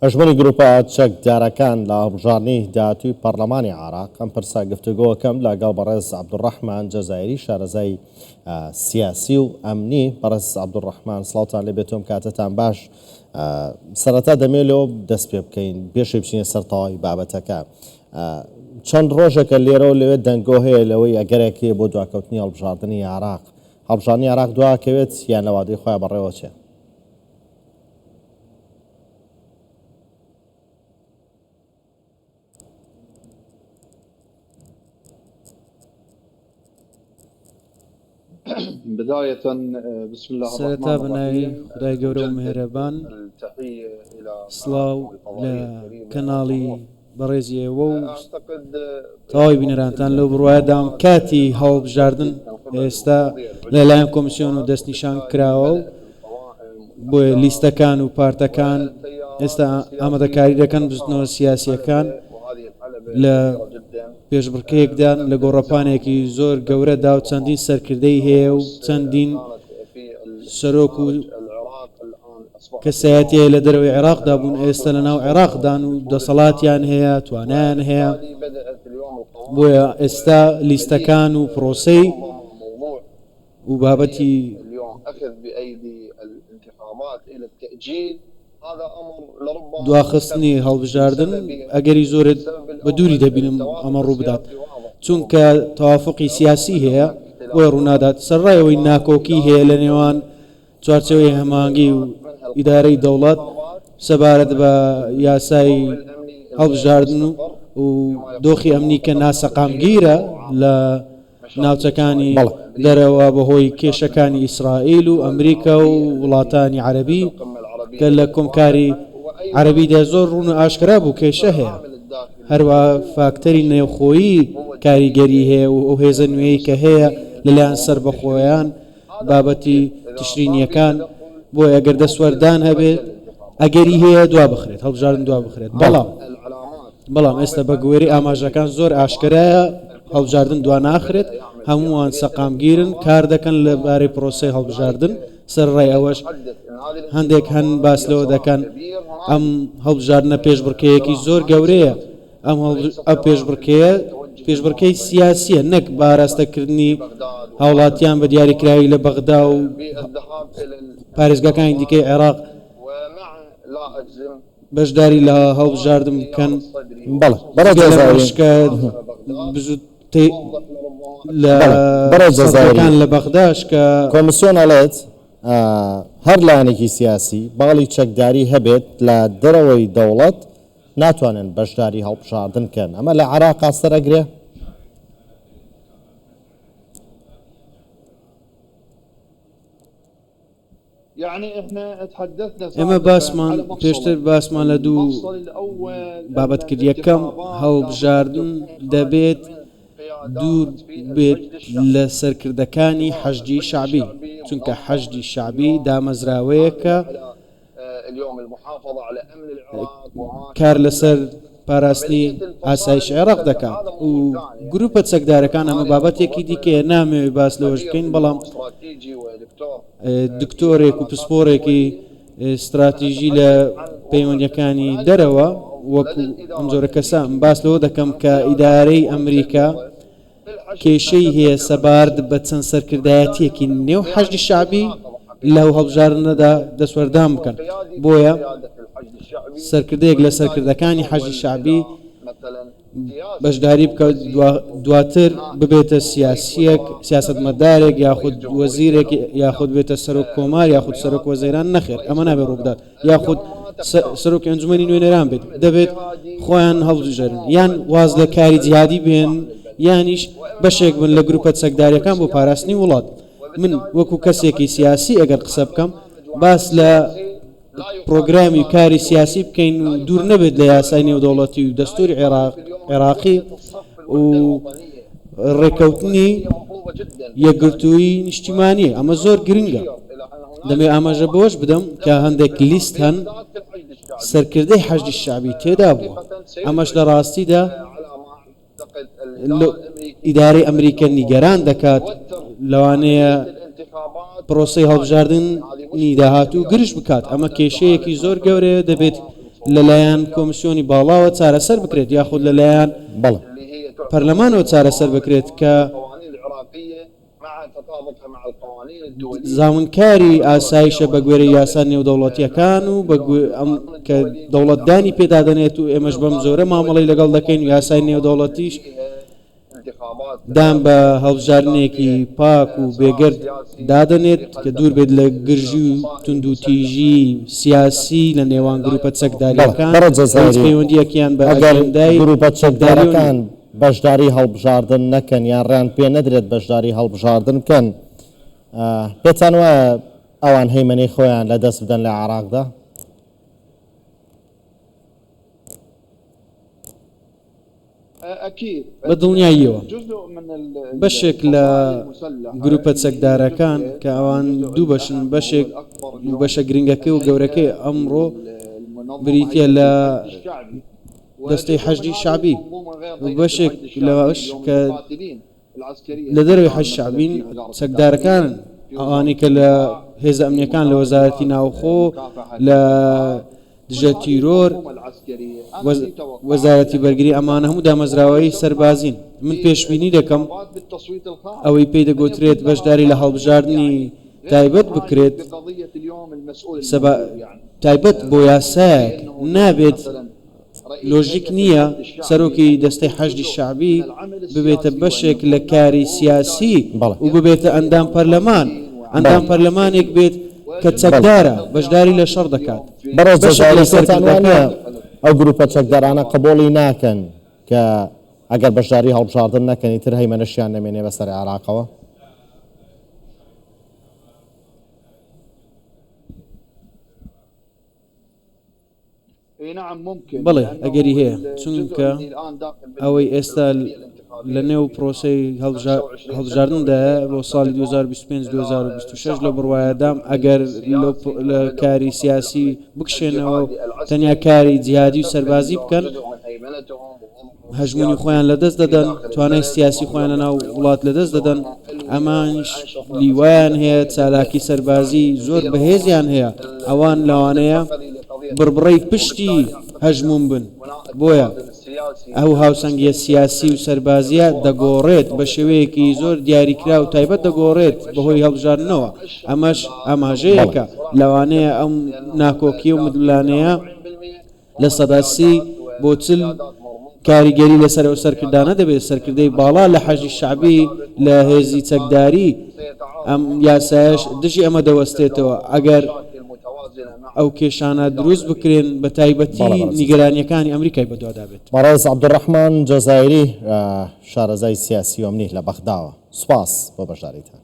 ئەژمەری گروپە چەک دیارەکان لە هەڵبژاردننی داهاتووی پەرلەمانی عێراق ئەم پرسا گفتوگۆکەم لەگەڵ بەڕێز عەبدوڕەحمان جەزایری شارەزای سیاسی و ئەمنی. بەڕێز عەبدوڕەحمان سڵاوتان لێ بێتۆم کاتتان باش. سەرەتا دەمێلەوە دەست پێ بکەین بێشێ بچینە سەر تەواوی بابەتەکە. چەند ڕۆژێکە لێرەوە لەوێ دەنگۆ هەیە لەوەی ئەگەرێکی بۆ دواکەوتنی هەڵبژاردننی عێراق هەڵبژاردننی عێراق دواکەوێت یان لەوادەی خۆیان بەڕێوە چێ؟ بداية بسم الله الرحمن الرحيم. بناوی خدای گەورە و مهرەبان، سڵاو لە کەناڵی بەڕێزیەوە و تەواوی بینەرانتان لەو بڕوایەدام کاتی هەڵبژاردن ئێستا لەلایەن کۆمیسیۆن و دەستنیشان کراوە و بۆیە لیستەکان و پارتەکان ئێستا ئامادەکاری دەکەن بستنەوە سیاسیەکان لە پێشبڕکەیەکدان لە گۆڕەپانێکی زۆر گەورەدا و چەندین سەرکردەی هەیە و چەندین سەرۆک و کەسایەتی لە دەرەوەی عێراقدا بوون ئێستا لە ناو عێراقدان و دەسەڵاتیان هەیە توانایان هەیە. بۆیە ئێستا لیستەکان و پرۆسەی و بابەتی دواخستنی هەڵبژاردن ئەگەری زۆرت بە دووری دەبینم ئەمە ڕوو بدات، چونکە تەوافقی سیاسی هەیە بۆی ڕوونادات. سەرڕایەوەی ناکۆکی هەیە لە نێوان چوارچەوەی هەمانگی و ئیدارەی دەوڵەت سەبارەت بە یاسای هەڵبژاردن و دۆخی ئەمنی کە ناسەقامگیرە لە ناوچەکانی دەرەوە بەهۆی کێشەکانی ئیسرائیل و ئەمریکا و وڵاتانی عەرەبی کە لە کۆمکاری عەرەبیدا زۆر ڕوون و ئاشکرا بوو کێشە هەیە. هەروە فاکتەری نێوخۆیی کاریگەری هەیە و ئەو هێزە نوێی کە هەیە لەلایەن سەر بەخۆیان بابەتی تشرینیەکان بۆ ئەگەر دەسوەردان هەبێت ئەگەری هەیە دوا بخرێت هەڵبژاردن دوا بخرێت. بەڵام ئێستا بە گوێرەی ئاماژەکان زۆر ئاشکرایە هەڵبژاردن دوا ناخرێت، هەمووان سەقامگیرن کار دەکەن لەبارەی پرۆسەی هەڵبژاردن. سەرڕای ئەوەش هەندێک هەن باس لەوە دەکەن ئەم هەڵبژاردنە پێشبڕکەیەکی زۆر گەورەیە. ئەم پێشبڕکەی سیاسیە نەک باراستەکردنی هاوڵاتیان بە دیاریکراوی لە بەغدا و پارێزگاکانی دیکەی عێراق بەشداری لە هەڵبژاردن بکەن. بەڕێزەکان لە بەغداش کە کۆمیسیۆن ئەڵێت هەر لایەنێکی سیاسی باڵی چەکداری هەبێت لە دەرەوەی دەوڵەت ناتوانن بەشداری هەڵبژاردن بکەن. ئەمە لە عێراقا سەرەگرێ؟ ئێمە باسمان پێشتر باسمان لە دوو بابەت کرد. یەکەم هەڵبژاردن دەبێت دوور بێت لە سەرکردەکانی حەشدی شعبی، چونکە حەشدی شعبی دامەزراوەیەکە کار لەسەر پاراستنی ئاسایش عێراق دەکات و گروپە چەکدارەکان ئەمە بابەتێکی دیکەیە نامەوێت باس لەوەش بکەین. بەڵام دکتۆرێک و پسپۆرێکی استراتیژی لە پەیوەندیەکانی دەرەوە وەکو ئەم جۆرە کەسان باس لەوە دەکەم کە ئیدارەی ئەمریکا کێشەی هەیە سەبارەت بە چەند سەرکردایەتیەکی نێو حەشدی شعبی لەو هەڵبژاردنەدا دەسوەردان بکەن. بۆیە سەرکردەیەک لە سەرکردەکانی حەشدی شعبی بەشداری بکە دواتر ببێتە سیاسیەک سیاسەتمەدارێک یاخود وەزیرێک یاخود بێتە سەرۆک کۆمار یاخود سەرۆک وەزیران نەخێر ئەمە نابێت ڕووبدات، یاخود سەرۆکی ئەنجومەنی نوێنەران بێت دەبێت خۆیان هەڵبژێرن یان واز لە کاری جیهادی بێن یانیش بەشێک بن لە گروپە چەکداریەکان بۆ پاراستنی وڵات. من وەکو کەسێکی سیاسی ئەگەر قسە بکەم باس لە پرۆگرامی کاری سیاسی بکەین و دوور نەبێت لە یاسای نێودەوڵەتی و دەستوری عێراقی و ڕێکەوتنی یەکگرتووی نیشتیمانی. ئەمە زۆر گرنگە. دەمێ ئاماژە بۆش بدەم کە هەندێک لیست هەن سەرکردەی حەشدی شعبی تێدا بووە. ئەمەش لە ڕاستیدا ئیدارەی ئەمریکا نیگەران دەکات لەوانەیە پرۆسەی هەڵبژاردننی داهاتوو گرش بکات. ئەمە کێشەیەکی زۆر گەورەیە دەبێت لەلایەن کۆمسیۆنی باڵاوە چارەسەر بکرێت یاخود لەلایەن بەڵێ پەرلەمانەوە چارەسەر بکرێت کە زاونکاری ئاسایشە بە گوێرە یاسا نێودەوڵەتیەکان و کە دەوڵەتدانی پێدادەنێت و ئێمەش بەم زۆرە مامەڵی لەگەڵ دەکەین و یاسای نێودەوڵەتیش دام بە هەڵبژارنێکی پاک و بێگرد دادەنێت کە دوور بێت لە گرژی و تونند و تیژی سیاسی لە نێوان گروپە چەکداریەکان پەیوەندیەکیان بە ئەگەندای گروپە چەکدارەکان بەشداری هەڵبژاردن نەکەن یان ڕیان پێ نەدرێت بەشداری هەڵبژاردن بکەن پێتان وایە ئەوان هەیمەنەی خۆیان لە دەست بدەن لە عێراقدا؟ بە دڵنیاییەوە بەشێک لە گروپە چەکدارەکان کە ئەوان دوو بەشن بەشێک بەشە گرنگەکەی و گەورەکەی ئەمڕۆ بریتە لە دەستەی حەشدی شعبی و بەشێک لەوەش کە لە دەروی حەشد شعبین چەکدارەکان ئەوانی کە لە هێزە ئەمنیەکان لە وەزارەتی ناوخۆ لە دژە تیرۆر وەزارەتی بەرگری ئەمانە هەموو دامەزراوەی سەربازین من پێشبینی دەکەم ئەوەی پێی دەگوترێت بەشداری لە هەڵبژاردننی تایبەت بکرێت تایبەت بۆ یاسایەک نابێت لۆژیک نییە سەرۆکی دەستەی حەشدی شعبی ببێتە بەشێک لە کاری سیاسی و ببێتە ئەندام پەرلەمان ئەندام پەرلەمانێک بێت کە چەکدارە بەشداری لە شەڕ دەکات بەڕێزانوانە ئەو گروپە چەکدارانە قبوڵی ناکەن کە ئەگەر بەشداری هەڵبژاردن نەکەنی تر هەیمەنەشیان نەمێنێ بەسەر عێراقەوە بەڵێ ئەگەری هەیە چونکە ئەوەی ئێستا لە نێو پرۆسی هەڵبژاردندا بۆ ساڵی 2025-2026 لە بڕوایەدام ئەگەر لە کاری سیاسی بکشێنەوە تەنیا کاری جیهادی و سەربازی بکەن هەژمونی خۆیان لەدەست دەدەن توانای سیاسی خۆیان لەناو وڵات لەدەست دەدەن ئەمانش لیوایان هەیە چالاکی سەربازی زۆر بەهێزیان هەیە ئەوان لەوانەیە بڕبڕی پشتی هەژمون بن بۆیە ئەو هاوسەنگیە سیاسی و سەربازیە دەگۆڕێت بە شێوەیەکی زۆر دیاریکرا و تایبەت دەگۆڕێت بەهۆی هەڵبژاردنەوە ئەمەش ئاماژەیەکە لەوانەیە ئەم ناکۆکی و مدلانەیە لە سەداسی بۆ چل کاریگەری لەسەر ئەو سەرکردانە دەبێت سەرکردەی باڵا لە حەشی شعبی لە هێزی چەکداری ئەم یاسایش دژی ئەمە دەوەستێتەوە ئەگەر ئەو کێشانە دروست بکرێن بە تایبەتی نیگەرانیەکانی ئەمریکای بەدووادا بێت. بەڕێز عەبدوڕەحمان جەزایری شارەزای سیاسی و ئەمنی لە بەغداوە سوپاس بۆ بەشداریتان.